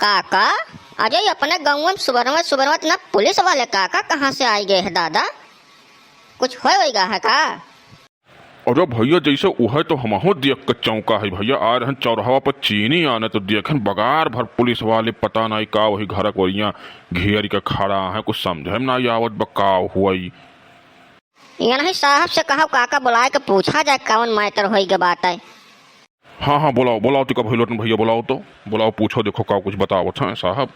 काका अजय अपने गाँव में सुबह इतना पुलिस वाले काका कहाँ से आई गए है दादा? कुछ होएगा है का? अरे भैया जैसे उहे तो हमहो देख के चौंका है भैया। आ रहन चौराहा पर चीनी आने तो देखन बगार भर पुलिस वाले, पता नहीं का वही घर कोरिया घेर के खड़ा है, कुछ समझे में नहीं आवत बकाव हुआ। ये नहीं साहब से कहा काका बुलाए के पूछा जाए कौन मैटर होई के बात है। हाँ बुलाओ बुलाओ तो भैया भैया बुलाओ तो बुलाओ, पूछो देखो का कुछ बताओ था साहब।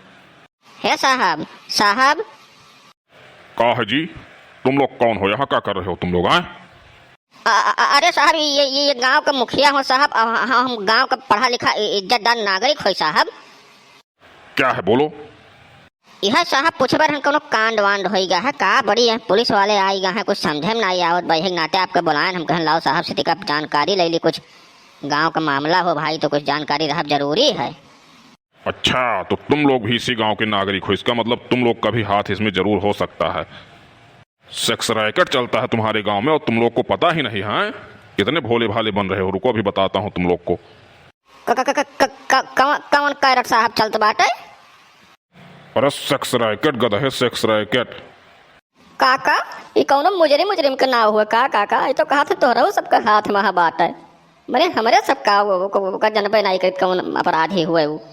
है साहब साहब का है जी? तुम लोग कौन हो, यहाँ क्या कर रहे हो तुम लोग? आए अरे साहब ये गांव का मुखिया हो साहब, हम गांव का पढ़ा लिखा इज्जतदार नागरिक हो साहब। क्या है बोलो? यह साहब पूछे बार हम कोनो कांड वांड हो गया है का? बड़ी है पुलिस वाले आई गए हैं, कुछ समझे में नहीं आवत भाई, नाते आपके बुलाए हम कहन लाओ साहब से का जानकारी ले ली, कुछ गांव का मामला हो भाई तो कुछ जानकारी रहा जरूरी है। अच्छा तो तुम लोग भी इसी गांव के नागरिक हो, इसका मतलब तुम लोग का भी हाथ इसमें जरूर हो सकता है। सेक्स रैकेट चलता है तुम्हारे गांव में और तुम लोग को पता ही नहीं है? कितने भोले भाले बन रहे हो, रुको अभी बताता हूँ तुम लोग को। कौन कैरेट साहब चलते बाटे? अरे सेक्स रैकेट गधा, सेक्स रैकेट। काका ये कौनो मुजरिम का नाव हुआ का काका? ये तो कहा था तोहरा सबका हाथ में बात है, मैंने हमारे सबका वो जनबे नहीं कर कौन अपराधी हुए वो।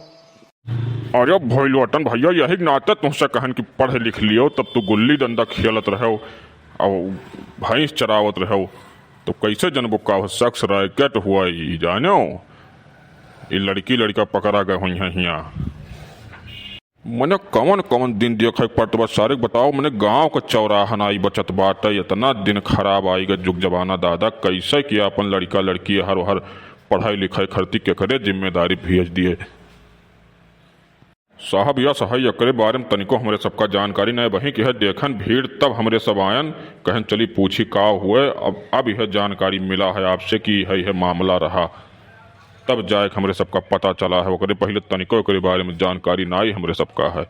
अरे भैया भैया यही नाते तुमसे कहन कि पढ़ लिख लियो, तब तो गुल्ली डंडा खेलत रहो और भैंस चरावत रहो, तो कैसे जनबो का सेक्स रैकेट हुआ? जानो ये लड़की लड़का पकड़ा गए हुई हैं यहाँ। मैंने कौन कौन दिन देखे पड़त बा सारे बताओ। मैंने गांव का चौराहा नाई बचत बात है, इतना दिन खराब आएगा जुग जबाना दादा, कैसे किया अपन लड़का लड़की हर पढ़ाई लिखाई खर्ती के करे जिम्मेदारी भेज दिए साहब। यह सही एकरे बारे में तनिको हमारे सबका जानकारी नहीं बही कि है देखन भीड़ तब हमरे सब आयन कहन चली पूछी का हुए। अब यह जानकारी मिला है आपसे कि है मामला रहा, तब जाए हमरे सबका पता चला है, ओकरे पहले तनिको के बारे में जानकारी ना ही हमरे सबका है।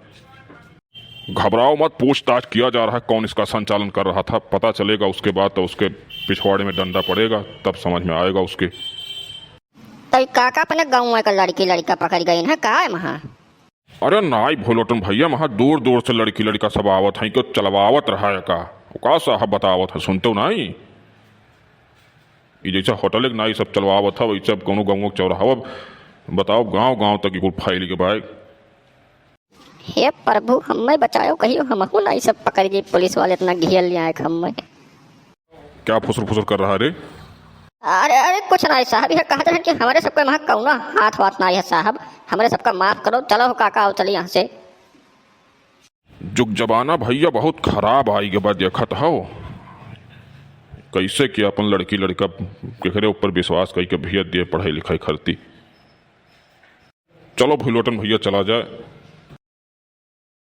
घबराओ मत, पूछताछ किया जा रहा है कौन इसका संचालन कर रहा था, पता चलेगा उसके बाद तो उसके पिछवाड़े में डंडा पड़ेगा, तब समझ में आएगा उसके। तो काका अपने गाँव का लड़की लड़का पकड़ गई है का है वहाँ? अरे नाई भोलोटन भैया, वहाँ दूर दूर से लड़की लड़का सब आवत है, क्यों चलवावत रहा है का साहब बतावत है, सुनते हो नहीं? ये जैसा होटल नाई सब चलवावत है वैसे कोनो गाँव चौराहा बताओ गांव गांव तक कुल फैल के बाइक। हे प्रभु हमें बचाओ, कहियो हमहू नहीं सब पकड़ गए पुलिस वाले, इतना घेर लिया है हमें। क्या फुसर फुसर कर रहा रे? अरे कुछ नहीं साहब, यह कहते हैं कि हमारे सबका वहाँ कौना हाथ वाथ नहीं है साहब, हमारे सबका माफ करो, चलो काका आओ चलिए यहाँ से। जुग जबाना भैया बहुत खराब आई के बाद देखत हो कैसे किया अपन लड़की लड़का केकरे ऊपर विश्वास करके भेज दिए पढ़ाई लिखाई खर्ती। चलो भूलोटन भैया चला जाए।